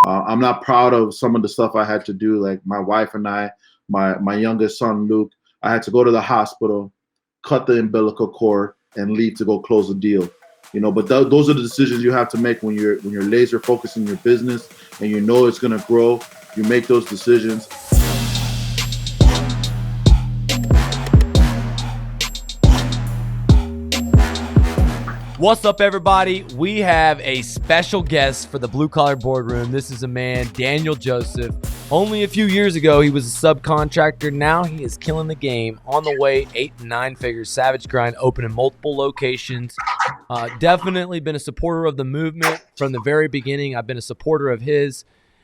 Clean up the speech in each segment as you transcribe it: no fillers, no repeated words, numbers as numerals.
I'm not proud of some of the stuff I had to do. Like my wife and I, my youngest son Luke, I had to go to the hospital, cut the umbilical cord, and leave to go close the deal. But those are the decisions you have to make when you're laser focused in your business and you know it's gonna grow. You make those decisions. What's up, everybody? We have a special guest for the Blue Collar Boardroom. This is a man, Daniel Joseph. Only a few years ago, he was a subcontractor. Now he is killing the game. On the way, 8 and 9 figures. Savage Grind open in multiple locations. Definitely been a supporter of the movement from the very beginning. I've been a supporter of his.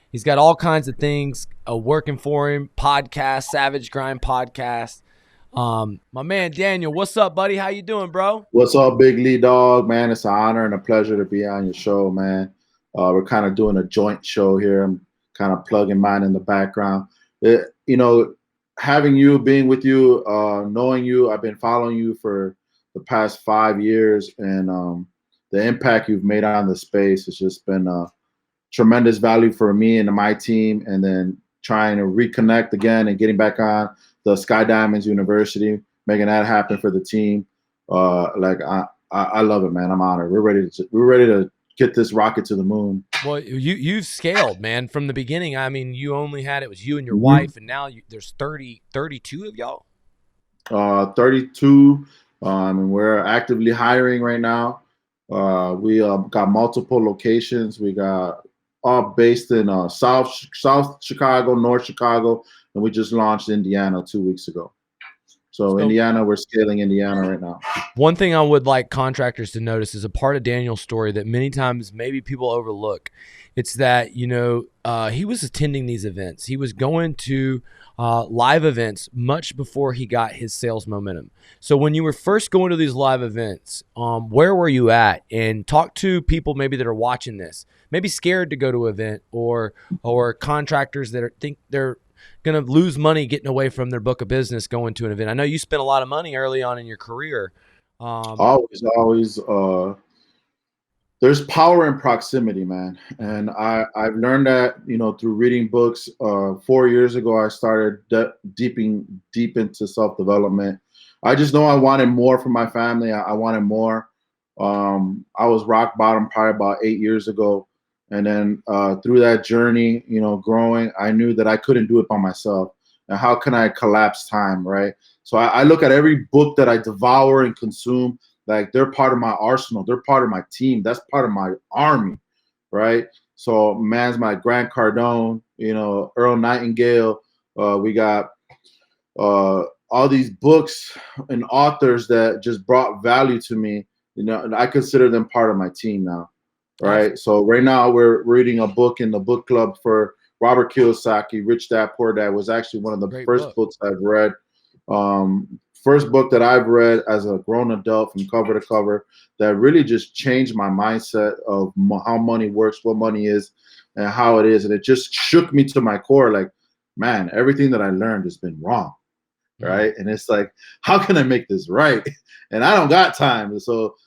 He's got all kinds of things working for him. Podcast, Savage Grind podcast. My man Daniel, what's up, buddy? How you doing, bro? What's up, Big Lee Dog, man? It's an honor and a pleasure to be on your show, man. We're kind of doing a joint show here. I'm kind of plugging mine in the background. Having you, being with you, knowing you, I've been following you for the past 5 years, and the impact you've made on the space has just been tremendous value for me and my team, and then trying to reconnect again and getting back on the Sky Diamonds University, making that happen for the team. I love it, man. I'm honored. We're ready to get this rocket to the moon. Well, you've scaled, man, from the beginning. I mean, you only had, it was you and your wife, and now there's 32 of y'all. 32. And we're actively hiring right now. We got multiple locations. We got all based in South Chicago, North Chicago, and we just launched Indiana 2 weeks ago. So Indiana, we're scaling Indiana right now. One thing I would like contractors to notice is a part of Daniel's story that many times maybe people overlook. It's that, he was attending these events. He was going to live events much before he got his sales momentum. So when you were first going to these live events, where were you at? And talk to people maybe that are watching this, maybe scared to go to an event, or contractors that think they're going to lose money getting away from their book of business going to an event. I know you spent a lot of money early on in your career. Always. There's power in proximity, man. And I've learned that, through reading books. 4 years ago, I started deep into self-development. I just know I wanted more for my family. I wanted more. I was rock bottom probably about 8 years ago. And then through that journey, growing, I knew that I couldn't do it by myself. And how can I collapse time, right? So I look at every book that I devour and consume, like they're part of my arsenal. They're part of my team. That's part of my army, right? So man's my Grant Cardone, Earl Nightingale. We got all these books and authors that just brought value to me. And I consider them part of my team now. Right. So right now we're reading a book in the book club for Robert Kiyosaki, Rich Dad Poor Dad. Was actually one of the first books I've read. First book that I've read as a grown adult from cover to cover that really just changed my mindset of how money works, what money is, and how it is. And it just shook me to my core. Like, man, everything that I learned has been wrong. Right. And it's like, how can I make this right? And I don't got time. So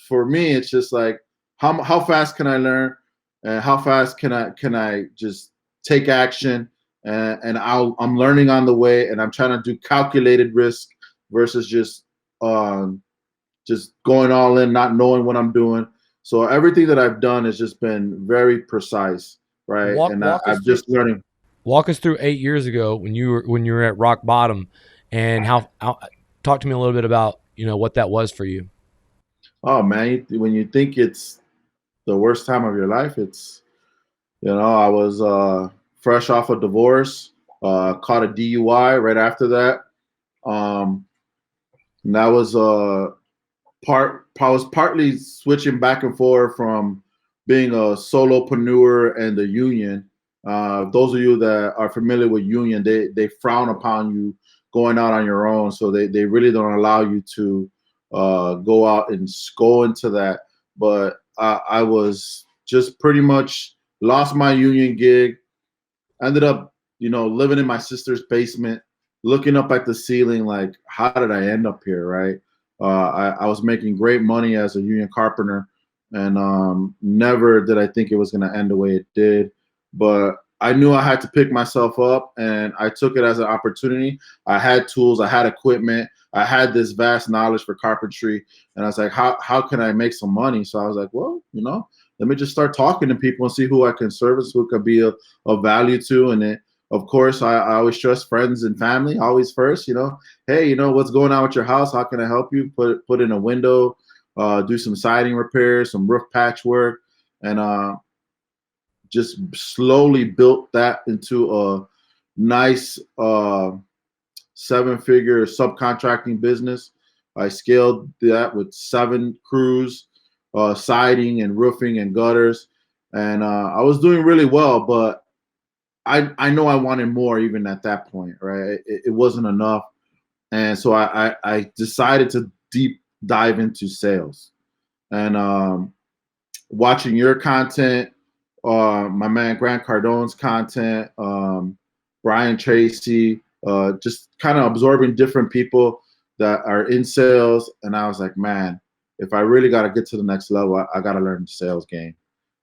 for me, it's just like, how fast can I learn, and how fast can I just take action, and I'm learning on the way, and I'm trying to do calculated risk versus just going all in, not knowing what I'm doing. So everything that I've done has just been very precise, right? I'm just learning. Walk us through 8 years ago when you were at rock bottom, and how talk to me a little bit about what that was for you. Oh man, when you think it's the worst time of your life, it's, I was fresh off a divorce, caught a DUI right after that. And that was I was partly switching back and forth from being a solopreneur and the union. Those of you that are familiar with union, they frown upon you going out on your own. So they really don't allow you to go out and go into that. But I was just pretty much lost my union gig, ended up, living in my sister's basement, looking up at the ceiling, like, how did I end up here, right? I was making great money as a union carpenter, and never did I think it was going to end the way it did. but I knew I had to pick myself up, and I took it as an opportunity. I had tools, I had equipment, I had this vast knowledge for carpentry, and I was like, how can I make some money? So I was like, well, let me just start talking to people and see who I can service, who could be of value to. And then, of course, I always trust friends and family, always first. Hey, what's going on with your house? How can I help you? Put in a window, do some siding repairs, some roof patchwork, and just slowly built that into a nice 7-figure subcontracting business. I scaled that with 7 crews, siding and roofing and gutters, and I was doing really well. But I know I wanted more even at that point, right? It wasn't enough, and so I decided to deep dive into sales, and watching your content, my man Grant Cardone's content, Brian Tracy, just kind of absorbing different people that are in sales. And I was like, man, if I really got to get to the next level, I got to learn the sales game.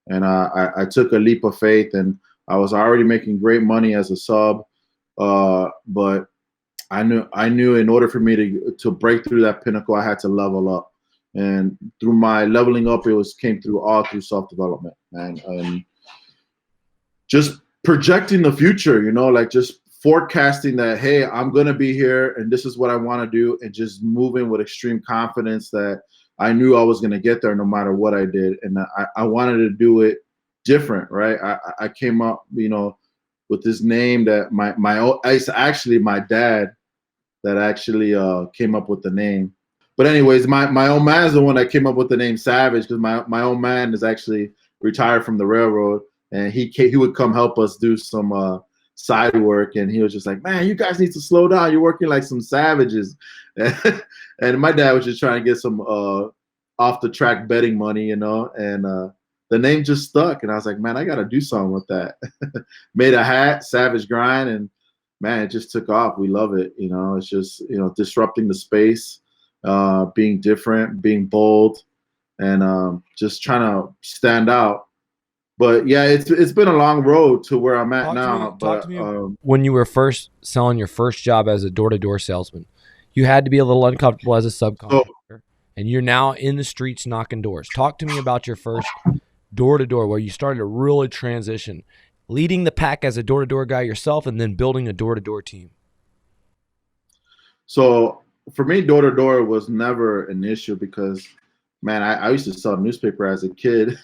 And I took a leap of faith, and I was already making great money as a sub, but I knew in order for me to break through that pinnacle, I had to level up. And through my leveling up, came through all through self-development, and just projecting the future, like just forecasting that, hey, I'm going to be here and this is what I want to do, and just moving with extreme confidence that I knew I was going to get there no matter what I did. And I wanted to do it different, right? I came up, with this name that it's actually my dad that actually came up with the name. But anyways, my old man is the one that came up with the name Savage, because my old man is actually retired from the railroad, and he would come help us do some side work, and he was just like, man, you guys need to slow down. You're working like some savages. And my dad was just trying to get some off the track betting money, and the name just stuck. And I was like, man, I got to do something with that. Made a hat, Savage Grind, and man, it just took off. We love it. It's just, disrupting the space, being different, being bold, and just trying to stand out. But yeah, it's been a long road to where I'm at now. Talk to me. When you were first selling your first job as a door-to-door salesman, you had to be a little uncomfortable as a subcontractor, and you're now in the streets knocking doors. Talk to me about your first door-to-door, where you started to really transition, leading the pack as a door-to-door guy yourself, and then building a door-to-door team. So for me, door-to-door was never an issue because, man, I used to sell newspaper as a kid.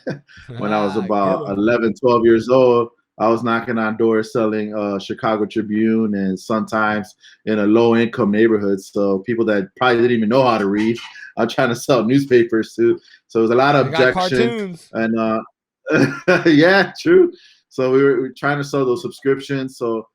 When I was about 11, 12 years old, I was knocking on doors selling Chicago Tribune and Sun-Times in a low-income neighborhood. So people that probably didn't even know how to read, I'm trying to sell newspapers to. So it was a lot of objections. And yeah, true. So we were trying to sell those subscriptions. So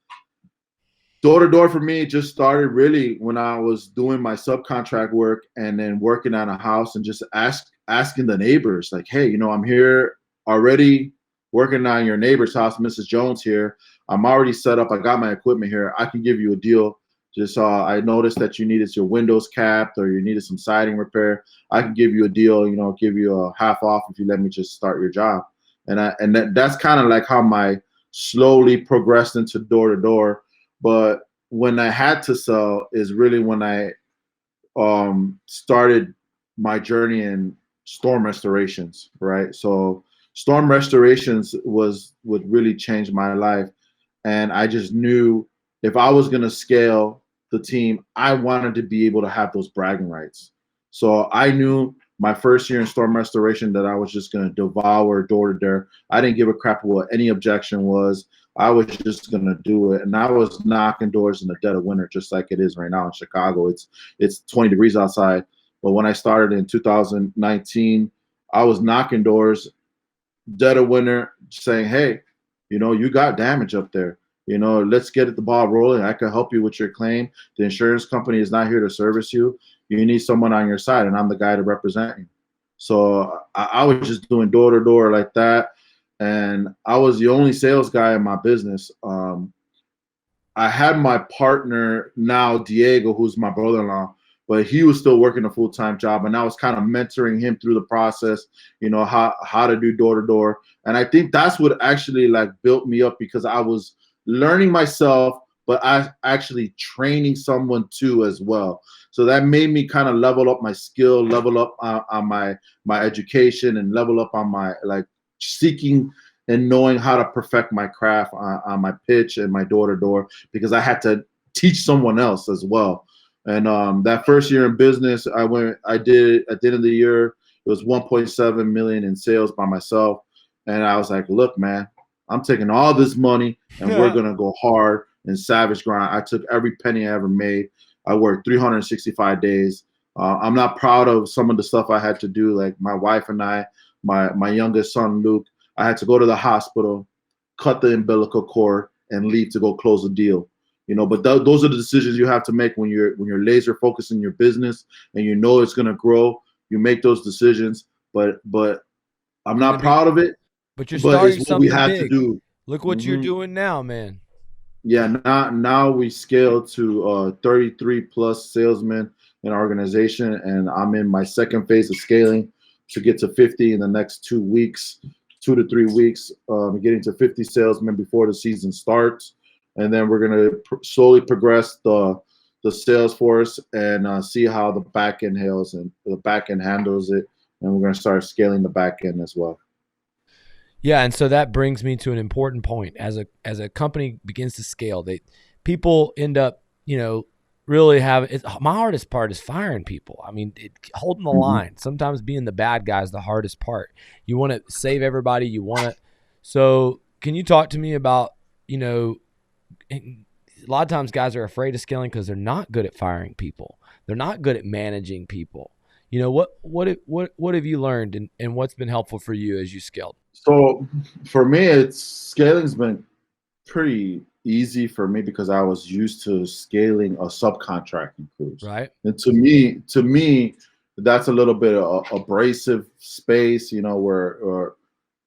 door-to-door for me just started really when I was doing my subcontract work and then working on a house and just asking the neighbors, like, hey, I'm here already working on your neighbor's house, Mrs. Jones here. I'm already set up. I got my equipment here. I can give you a deal. Just I noticed that you needed your windows capped or you needed some siding repair. I can give you a deal, give you a half off if you let me just start your job. And that's kind of like how my slowly progressed into door-to-door. But when I had to sell is really when I started my journey in storm restorations, right? So storm restorations was what really changed my life. And I just knew if I was going to scale the team, I wanted to be able to have those bragging rights. So I knew my first year in storm restoration that I was just going to devour door to door. I didn't give a crap what any objection was. I was just going to do it. And I was knocking doors in the dead of winter, just like it is right now in Chicago. It's 20 degrees outside. But when I started in 2019, I was knocking doors dead of winter saying, hey, you got damage up there. Let's get the ball rolling. I can help you with your claim. The insurance company is not here to service you. You need someone on your side, and I'm the guy to represent you. So I was just doing door to door like that. And I was the only sales guy in my business. I had my partner now, Diego, who's my brother-in-law, but he was still working a full-time job, and I was kind of mentoring him through the process, how to do door to door. And I think that's what actually like built me up, because I was learning myself, but I actually training someone too as well. So that made me kind of level up my skill, level up on my education, and level up on my like seeking and knowing how to perfect my craft on my pitch and my door to door, because I had to teach someone else as well. And that first year in business, I did at the end of the year, it was 1.7 million in sales by myself. And I was like, look, man, I'm taking all this money and we're going to go hard and savage grind. I took every penny I ever made. I worked 365 days. I'm not proud of some of the stuff I had to do. Like my wife and I, my youngest son, Luke, I had to go to the hospital, cut the umbilical cord, and leave to go close a deal. But those are the decisions you have to make when you're laser focused in your business and it's going to grow. You make those decisions, but I'm not proud of it. But you're starting it's what we something have big. to do. Look what you're doing now, man. Yeah, now we scaled to 33 plus salesmen in our organization, and I'm in my second phase of scaling to get to 50 in the next 2 weeks, 2 to 3 weeks, getting to 50 salesmen before the season starts. And then we're going to slowly progress the sales force and see how the back end handles it. And we're going to start scaling the back end as well. Yeah, and so that brings me to an important point. As a company begins to scale, people end up, really my hardest part is firing people. I mean, holding the line. Sometimes being the bad guy is the hardest part. You want to save everybody. So can you talk to me about, a lot of times guys are afraid of scaling because they're not good at firing people. They're not good at managing people. What have you learned and what's been helpful for you as you scaled? So for me, scaling's been pretty easy for me because I was used to scaling a subcontracting crews. Right. And to me, that's a little bit of abrasive space, where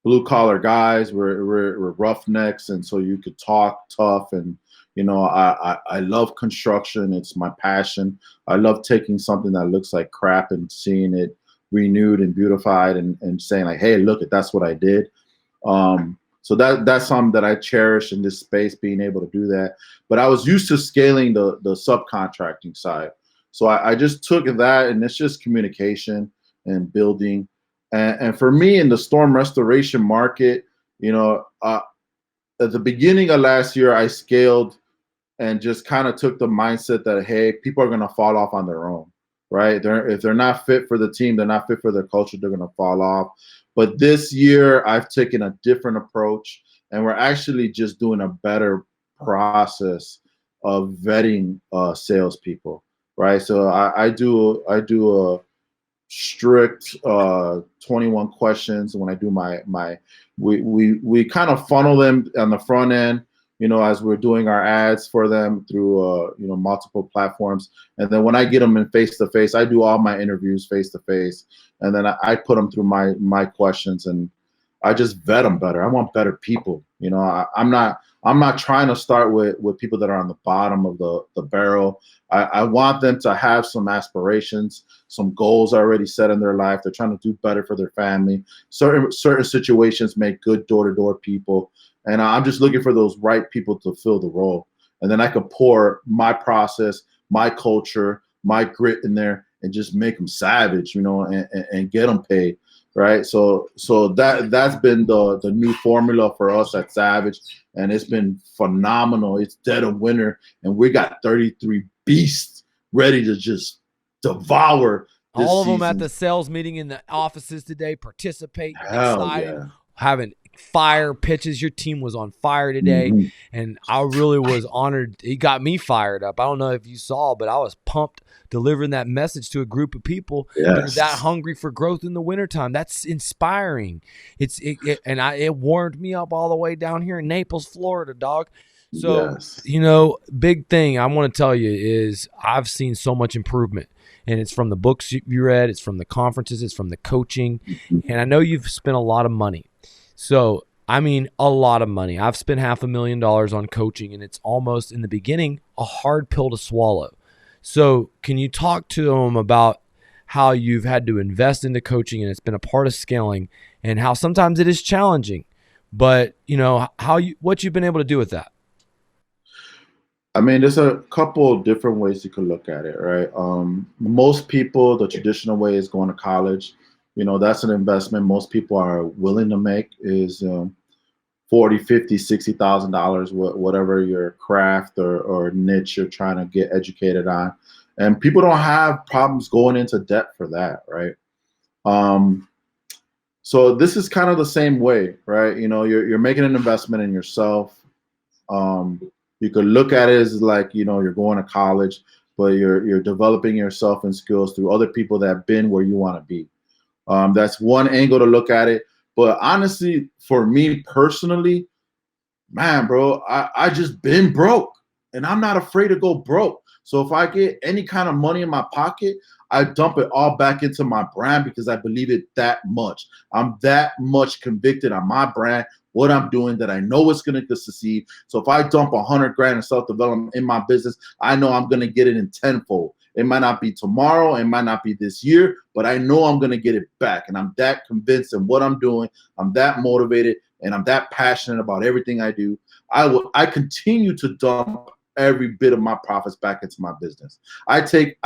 blue collar guys, we're roughnecks, and so you could talk tough. And I love construction. It's my passion. I love taking something that looks like crap and seeing it renewed and beautified and saying like, hey, look, that's what I did. So that's something that I cherish in this space, being able to do that. But I was used to scaling the subcontracting side. So I just took that, and it's just communication and building. And for me, in the storm restoration market, at the beginning of last year, I scaled and just kind of took the mindset that, hey, people are going to fall off on their own, right? If they're not fit for the team, they're not fit for their culture, they're going to fall off. But this year, I've taken a different approach, and we're actually just doing a better process of vetting salespeople, right? So I do a strict 21 questions when I do we kind of funnel them on the front end, as we're doing our ads for them through multiple platforms. And then when I get them in face to face, I do all my interviews face to face, and then I put them through my questions, and I just vet them better. I want better people. I'm not trying to start with people that are on the bottom of the barrel. I want them to have some aspirations, some goals already set in their life. They're trying to do better for their family. Certain situations make good door-to-door people. And I'm just looking for those right people to fill the role. And then I can pour my process, my culture, my grit in there and just make them savage, and get them paid. Right. So that's been the new formula for us at Savage. And it's been phenomenal. It's dead of winter. And we got 33 beasts ready to just devour this all of season. them at the sales meeting in the offices today, participating, excited, yeah. having fire pitches. Your team was on fire today. Mm-hmm. And I really was honored. He got me fired up. I don't know if you saw, but I was pumped delivering that message to a group of people that are that hungry for growth in the wintertime. That's inspiring. It warmed me up all the way down here in Naples, Florida, dog. So, big thing I want to tell you is I've seen so much improvement, and it's from the books you read, it's from the conferences, it's from the coaching. And I know you've spent a lot of money. So, I mean, a lot of money. I've spent $500,000 on coaching, and it's almost in the beginning a hard pill to swallow. So can you talk to them about how you've had to invest into coaching and it's been a part of scaling, and how sometimes it is challenging, but what you've been able to do with that? I mean, there's a couple of different ways you could look at it, right? Most people, the traditional way is going to college. That's an investment most people are willing to make is 40, 50, $60,000, whatever your craft or niche you're trying to get educated on. And people don't have problems going into debt for that, right? So this is kind of the same way, right? You're making an investment in yourself. You could look at it as like, you're going to college, but you're developing yourself and skills through other people that have been where you want to be. That's one angle to look at it. But honestly, for me personally, man, bro, I just been broke and I'm not afraid to go broke. So if I get any kind of money in my pocket, I dump it all back into my brand because I believe it that much. I'm that much convicted on my brand, what I'm doing, that I know it's going to succeed. So if I dump 100 grand in self-development in my business, I know I'm going to get it in tenfold. It might not be tomorrow, it might not be this year, but I know I'm going to get it back. And I'm that convinced in what I'm doing. I'm that motivated and I'm that passionate about everything I do. I continue to dump every bit of my profits back into my business. I take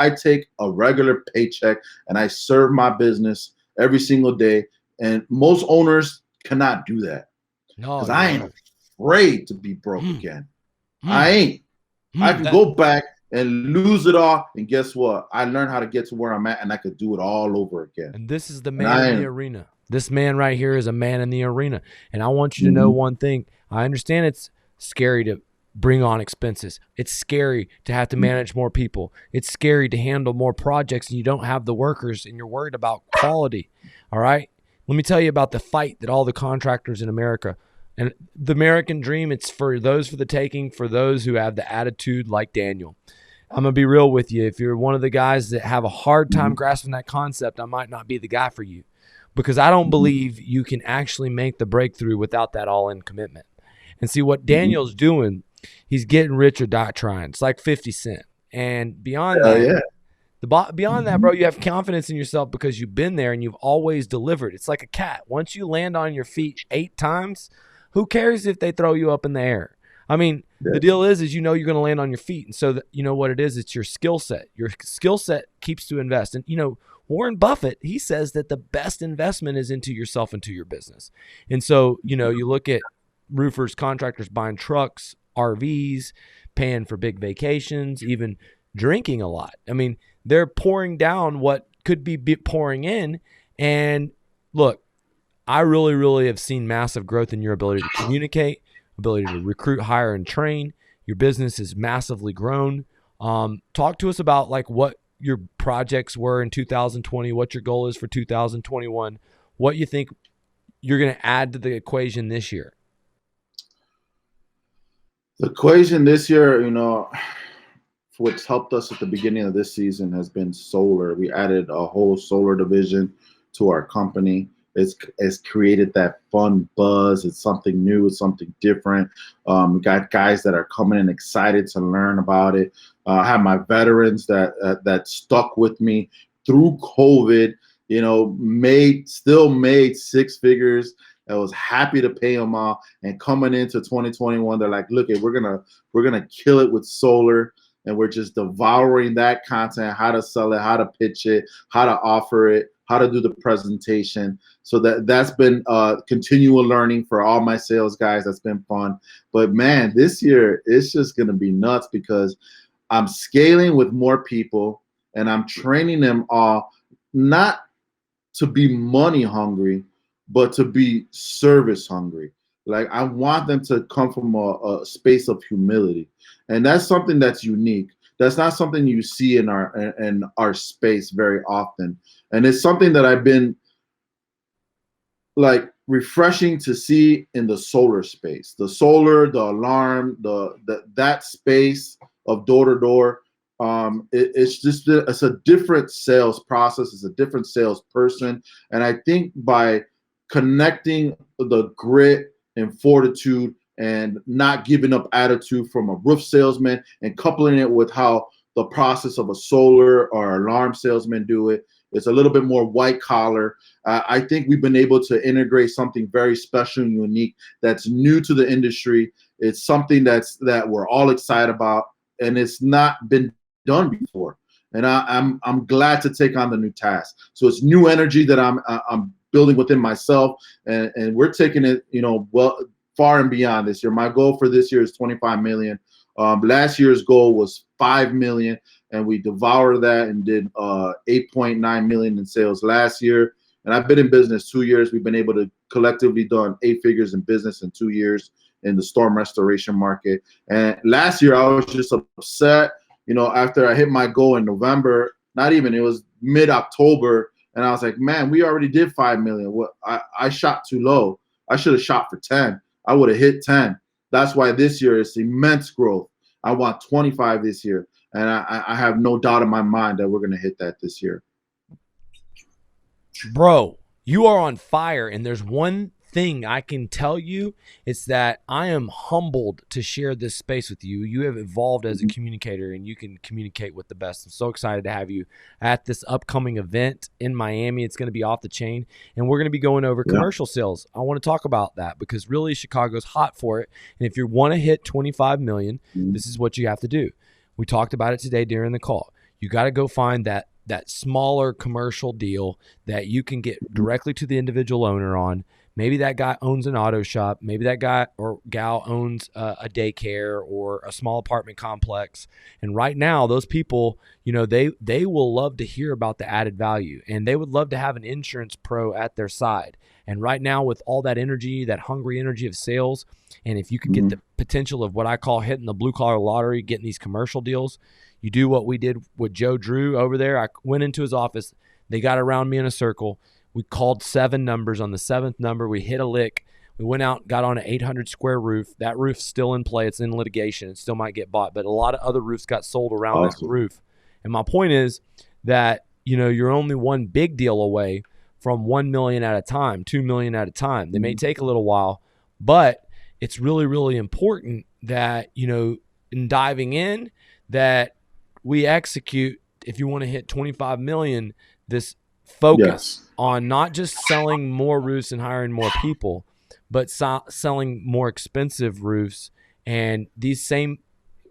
a regular paycheck and I serve my business every single day. And most owners cannot do that No, because I ain't afraid to be broke again. I ain't. I can that- go back and lose it all. And guess what? I learned how to get to where I'm at and I could do it all over again. And this is the man in the arena. This man right here is a man in the arena. And I want you to know one thing. I understand it's scary to bring on expenses. It's scary to have to manage more people. It's scary to handle more projects and you don't have the workers and you're worried about quality. All right. Let me tell you about the fight that all the contractors in America, and the American dream, it's for the taking, for those who have the attitude like Daniel. I'm going to be real with you. If you're one of the guys that have a hard time grasping that concept, I might not be the guy for you, because I don't believe you can actually make the breakthrough without that all-in commitment. And see what Daniel's doing, he's getting rich or die trying. It's like 50 Cent. And beyond beyond that, bro, you have confidence in yourself because you've been there and you've always delivered. It's like a cat. Once you land on your feet 8 times, who cares if they throw you up in the air? I mean, the deal is you're going to land on your feet. And so you know what it is? It's your skill set. Your skill set keeps to invest. And, Warren Buffett, he says that the best investment is into yourself and to your business. And so, you look at roofers, contractors buying trucks, RVs, paying for big vacations, even drinking a lot. I mean, they're pouring down what could be pouring in. And look, I really, really have seen massive growth in your ability to communicate, ability to recruit, hire, and train. Your business has massively grown. Talk to us about like what your projects were in 2020, what your goal is for 2021, what you think you're going to add to the equation this year. The equation this year, what's helped us at the beginning of this season has been solar. We added a whole solar division to our company. It's created that fun buzz. It's something new. It's something different. We got guys that are coming in excited to learn about it. I have my veterans that stuck with me through COVID. Still made 6 figures. I was happy to pay them off. And coming into 2021, they're like, look, we're gonna kill it with solar. And we're just devouring that content, how to sell it, how to pitch it, how to offer it, how to do the presentation. So that's been continual learning for all my sales guys. That's been fun. But man, this year it's just gonna be nuts because I'm scaling with more people and I'm training them all not to be money hungry, but to be service hungry. Like I want them to come from a space of humility. And that's something that's unique. That's not something you see in our space very often. And it's something that I've been like refreshing to see in the solar space. The solar, the alarm, that space of door to door. It's a different sales process. It's a different sales person. And I think by connecting the grit and fortitude and not giving up attitude from a roof salesman and coupling it with how the the process of a solar or alarm salesman do it. It's a little bit more white collar. I think we've been able to integrate something very special and unique that's new to the industry. It's something that we're all excited about, and it's not been done before. And I'm glad to take on the new task. So it's new energy that I'm building within myself, and we're taking it, well, far and beyond this year. My goal for this year is 25 million. Last year's goal was 5 million, and we devoured that and did 8.9 million in sales last year. And I've been in business 2 years. We've been able to collectively done 8 figures in business in 2 years in the storm restoration market. And last year I was just upset, after I hit my goal in November, not even, it was mid-October, and I was like, man, we already did 5 million. What I shot too low. I should have shot for 10. I would have hit 10. That's why this year is immense growth. I want 25 this year, and I have no doubt in my mind that we're going to hit that this year. Bro, you are on fire, and there's one thing I can tell you. It's that I am humbled to share this space with you. You have evolved as a communicator, and you can communicate with the best. I'm so excited to have you at this upcoming event in Miami. It's going to be off the chain, and we're going to be going over commercial sales. I want to talk about that because really Chicago's hot for it. And if you want to hit 25 million, this is what you have to do. We talked about it today during the call. You got to go find that smaller commercial deal that you can get directly to the individual owner on. Maybe that guy owns an auto shop. Maybe that guy or gal owns a daycare or a small apartment complex. And right now, those people, they will love to hear about the added value, and they would love to have an insurance pro at their side. And right now, with all that energy, that hungry energy of sales, and if you could get the potential of what I call hitting the blue collar lottery, getting these commercial deals, you do what we did with Joe Drew over there. I went into his office. They got around me in a circle. We called 7 numbers. On the 7th number, we hit a lick. We went out, got on an 800 square roof. That roof's still in play. It's in litigation. It still might get bought, but a lot of other roofs got sold around that roof. And my point is that, you're only one big deal away from 1 million at a time, 2 million at a time. They may take a little while, but it's really, really important that, in diving in, that we execute. If you want to hit 25 million, this focus on not just selling more roofs and hiring more people, but selling more expensive roofs. And these same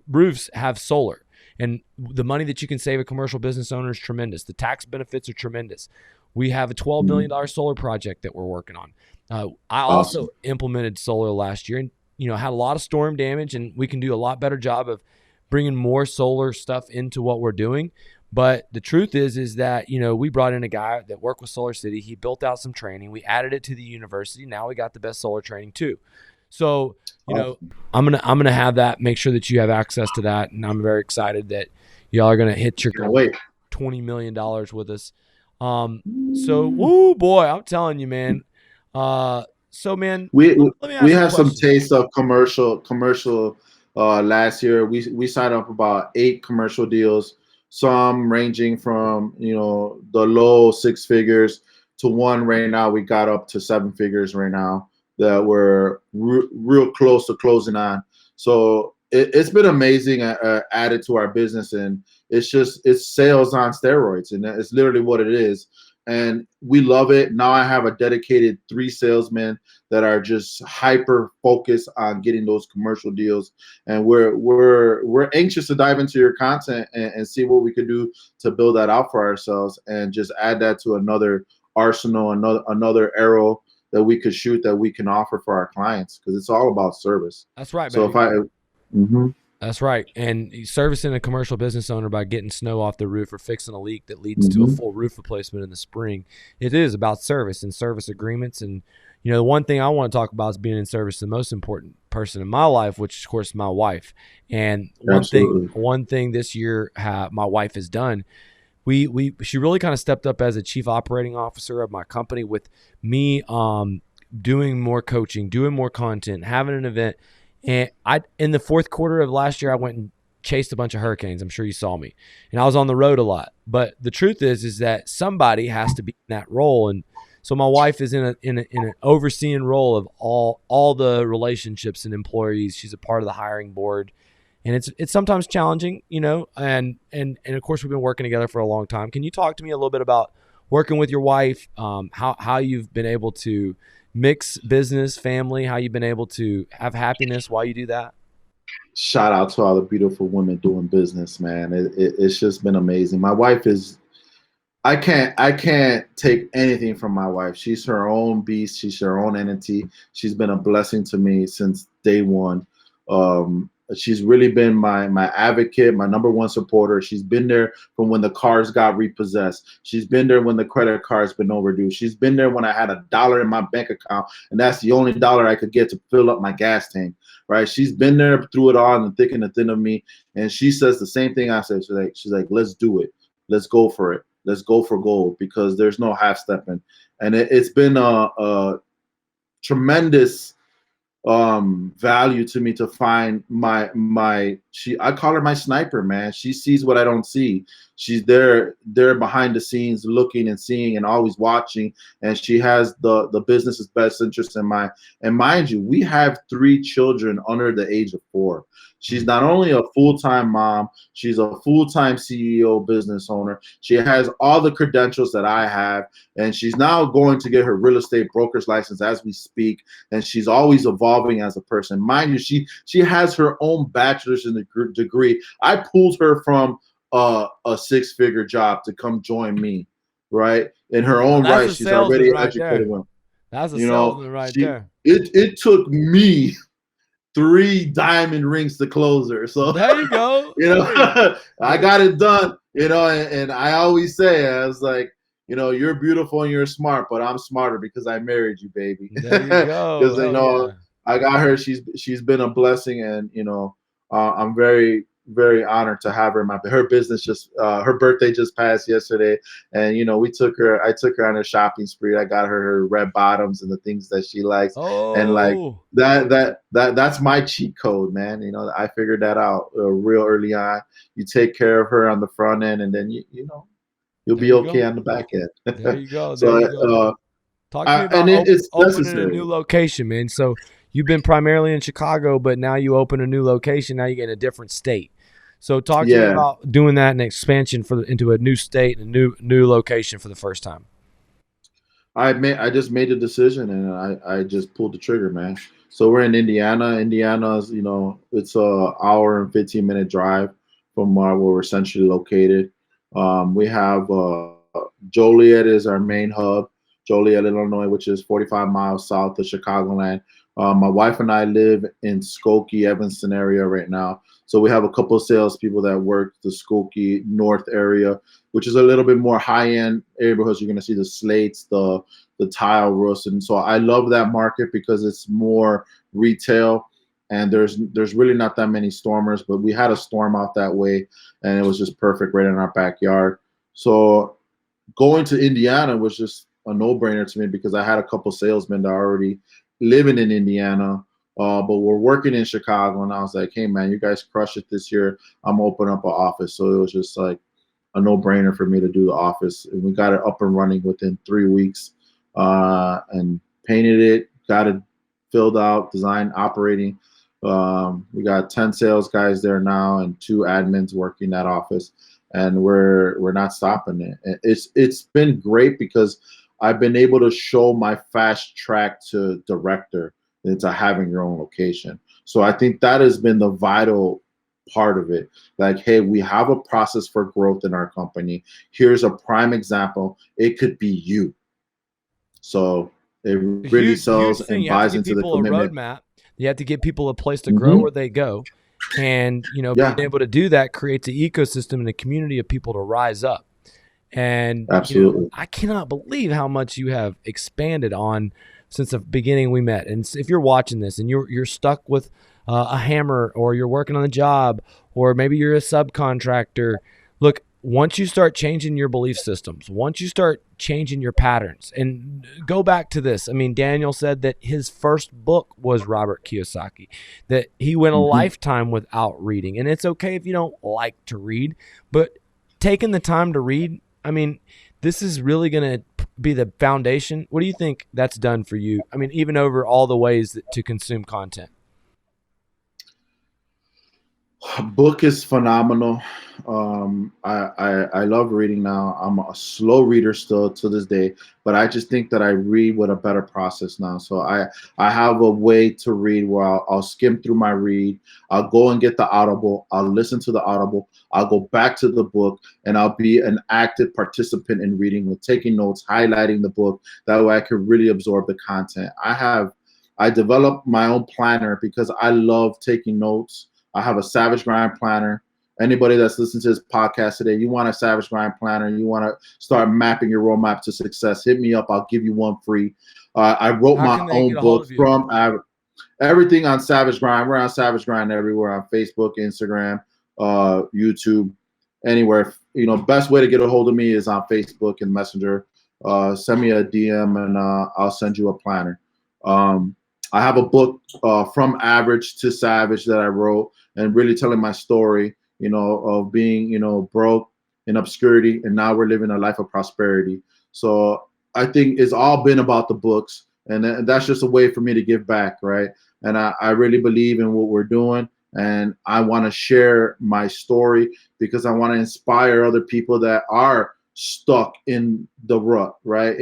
roofs have solar, and the money that you can save a commercial business owner is tremendous. The tax benefits are tremendous. We have a $12 million solar project that we're working on. I also implemented solar last year, and had a lot of storm damage, and we can do a lot better job of bringing more solar stuff into what we're doing. But the truth is that, we brought in a guy that worked with Solar City. He built out some training. We added it to the university. Now we got the best solar training too. So, I'm gonna have that. Make sure that you have access to that, and I'm very excited that y'all are gonna hit your $20 million with us. So, woo boy, I'm telling you, man. So man, we had some taste of commercial last year. We signed up about 8 commercial deals. Some ranging from, the low 6 figures to one right now. We got up to 7 figures right now that we're real close to closing on. So it's been amazing added to our business, and it's sales on steroids, and it's literally what it is. And we love it. Now I have a dedicated 3 salesmen that are just hyper focused on getting those commercial deals. And we're anxious to dive into your content and see what we could do to build that out for ourselves, and just add that to another arsenal, another arrow that we could shoot, that we can offer for our clients, because it's all about service. That's right, so baby. That's right. And servicing a commercial business owner by getting snow off the roof or fixing a leak that leads to a full roof replacement in the spring, it is about service and service agreements. And, the one thing I want to talk about is being in service to the most important person in my life, which is, of course, my wife. And one thing this year my wife has done, she really kind of stepped up as a chief operating officer of my company with me, doing more coaching, doing more content, having an event. And in the 4th quarter of last year, I went and chased a bunch of hurricanes. I'm sure you saw me, and I was on the road a lot. But the truth is that somebody has to be in that role, and so my wife is in an overseeing role of all the relationships and employees. She's a part of the hiring board, and it's sometimes challenging, and of course we've been working together for a long time. Can you talk to me a little bit about working with your wife, how you've been able to mix business, family, how you've been able to have happiness while you do that? Shout out to all the beautiful women doing business, man. It's just been amazing. My wife is I can't take anything from my wife. She's her own beast. She's her own entity. She's been a blessing to me since day one. She's really been my advocate, my number one supporter. She's been there from when the cars got repossessed. She's been there when the credit card's been overdue. She's been there when I had $1 in my bank account, and that's the only dollar I could get to fill up my gas tank. Right? She's been there through it all, in the thick and the thin of me. And she says the same thing I said. She's like, let's do it. Let's go for it. Let's go for gold, because there's no half stepping. And it's been a tremendous value to me to find I call her my sniper, man. She sees what I don't see. She's there behind the scenes, looking and seeing and always watching, and she has the business's best interest in mind. And mind you, we have 3 children under the age of 4. She's not only a full-time mom, she's a full-time CEO, business owner. She has all the credentials that I have, and she's now going to get her real estate broker's license as we speak, and she's always evolving as a person. Mind you, she has her own bachelor's in the degree. I pulled her from a 6-figure job to come join me, right? In her own right, she's already educated. That's a salesman right there. It took me 3 diamond rings to close her. So there you go. I got it done. And I always say, I was like, you're beautiful and you're smart, but I'm smarter because I married you, baby. There you go. Because I got her. She's been a blessing, and I'm very, very honored to have her. Her business her birthday just passed yesterday, and I took her on a shopping spree. I got her red bottoms and the things that she likes, and like that's my cheat code, man. I figured that out real early on. You take care of her on the front end, and then you'll be okay on the back end. There you go. Talk to me about opening a new location, man. So you've been primarily in Chicago, but now you open a new location. Now you get in a different state. So talk to me about doing that and expansion into a new state and a new location for the first time. I just made a decision, and I just pulled the trigger, man. So we're in Indiana. Indiana's, it's a hour and 15-minute drive from where we're essentially located. We have Joliet is our main hub, Joliet, Illinois, which is 45 miles south of Chicagoland. My wife and I live in Skokie, Evanston area right now. So we have a couple of salespeople that work the Skokie North area, which is a little bit more high-end neighborhoods. You're going to see the slates, the tile roofs. And so I love that market because it's more retail, and there's really not that many stormers, but we had a storm out that way, and it was just perfect right in our backyard. So going to Indiana was just a no-brainer to me because I had a couple salesmen that are already living in Indiana, but we're working in Chicago, and I was like, hey, man, you guys crush it this year. I'm opening up an office. So it was just like a no-brainer for me to do the office, and we got it up and running within 3 weeks, and painted it, got it filled out, designed, operating. We got 10 sales guys there now and 2 admins working that office, and we're not stopping it. It's been great because I've been able to show my fast track to director into having your own location. So I think that has been the vital part of it. Like, hey, we have a process for growth in our company. Here's a prime example. It could be you. So it really sells and buys into the commitment. A roadmap. You have to give people a place to grow where they go. And, being able to do that creates an ecosystem and a community of people to rise up. And absolutely, I cannot believe how much you have expanded on since the beginning we met. And if you're watching this and you're stuck with a hammer, or you're working on a job, or maybe you're a subcontractor, look, once you start changing your belief systems, once you start changing your patterns, and go back to this. I mean, Daniel said that his first book was Robert Kiyosaki, that he went a lifetime without reading. And it's okay if you don't like to read, but taking the time to read, I mean, this is really going to be the foundation. What do you think that's done for you? I mean, even over all the ways to consume content. Book is phenomenal. I love reading now. I'm a slow reader still to this day, but I just think that I read with a better process now. So I have a way to read where I'll skim through my read. I'll go and get the Audible. I'll listen to the Audible. I'll go back to the book, and I'll be an active participant in reading, with taking notes, highlighting the book. That way I can really absorb the content. I developed my own planner because I love taking notes. I have a Savage Grind planner. Anybody that's listening to this podcast today, you want a Savage Grind planner, you want to start mapping your roadmap to success, hit me up. I'll give you one free. I wrote my own book from everything on Savage Grind. We're on Savage Grind everywhere, on Facebook, Instagram, YouTube, anywhere. Best way to get a hold of me is on Facebook and Messenger. Send me a DM and I'll send you a planner. I have a book, From Average to Savage, that I wrote, and really telling my story, of being, broke in obscurity, and now we're living a life of prosperity. So I think it's all been about the books, and that's just a way for me to give back, right? And I really believe in what we're doing, and I want to share my story because I want to inspire other people that are stuck in the rut, right?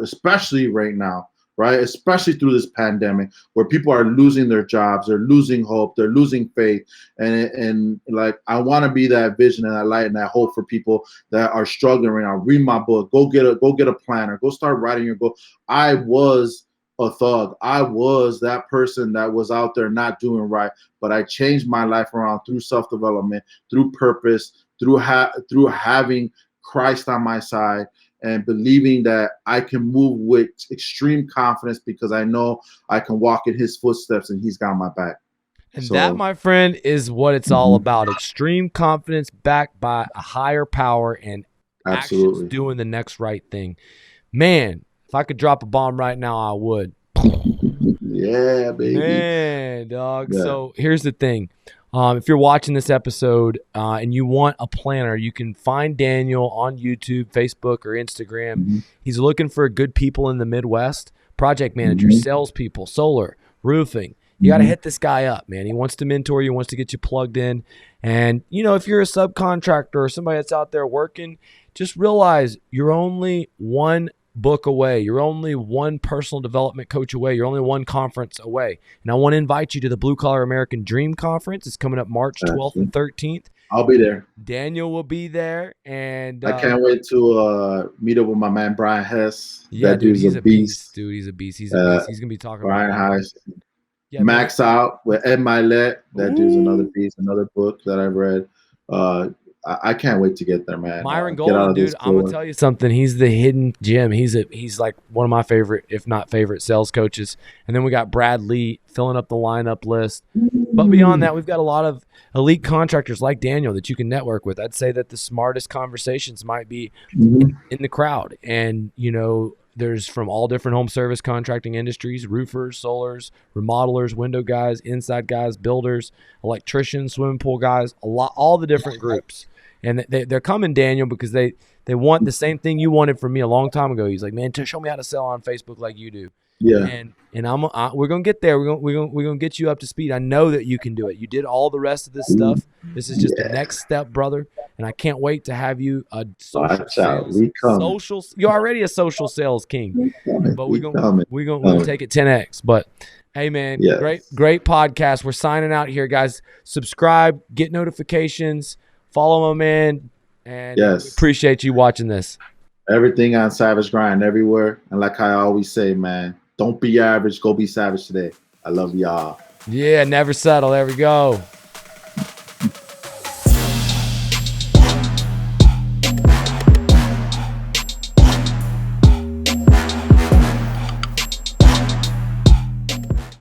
Especially right now. Right, especially through this pandemic, where people are losing their jobs, they're losing hope, they're losing faith, and like, I want to be that vision and that light and that hope for people that are struggling right now. Read my book, go get a planner, go start writing your goal. I was a thug. I was that person that was out there not doing right, but I changed my life around through self-development, through purpose, through having Christ on my side, and believing that I can move with extreme confidence because I know I can walk in his footsteps and he's got my back. And that, my friend, is what it's all about. Extreme confidence backed by a higher power and actions doing the next right thing. Man, if I could drop a bomb right now, I would. Yeah, baby. Man, dog. Yeah. So here's the thing. If you're watching this episode and you want a planner, you can find Daniel on YouTube, Facebook, or Instagram. Mm-hmm. He's looking for good people in the Midwest, project managers, salespeople, solar, roofing. You got to hit this guy up, man. He wants to mentor you, wants to get you plugged in. And, if you're a subcontractor or somebody that's out there working, just realize you're only one book away. You're only one personal development coach away. You're only one conference away. And I want to invite you to the Blue Collar American Dream Conference. It's coming up March 12th and 13th. I'll be there. Daniel will be there. And I can't wait to meet up with my man, Brian Hess. Yeah, that dude's a beast. Dude, he's a beast. He's a beast. He's going to be talking Brian about Hess. Yeah, Max Out with Ed Milet. That dude's another beast, another book that I've read. I can't wait to get there, man. Myron Golden, dude, I'm gonna tell you something. He's the hidden gem. He's like one of my favorite, if not favorite, sales coaches. And then we got Brad Lee filling up the lineup list. But beyond that, we've got a lot of elite contractors like Daniel that you can network with. I'd say that the smartest conversations might be in the crowd. And there's from all different home service contracting industries: roofers, solars, remodelers, window guys, inside guys, builders, electricians, swimming pool guys, all the different groups. And they're coming, Daniel, because they want the same thing you wanted from me a long time ago. He's like, man, show me how to sell on Facebook like you do. Yeah. And we're gonna get there. We're gonna get you up to speed. I know that you can do it. You did all the rest of this stuff. This is just the next step, brother. And I can't wait to have you a you're already a social sales king. But we're gonna take it 10x. But hey, man, great podcast. We're signing out here, guys. Subscribe, get notifications, follow my man, and we appreciate you watching this. Everything on Savage Grind everywhere. And like I always say, man, don't be average. Go be savage today. I love y'all. Yeah, never settle. There we go.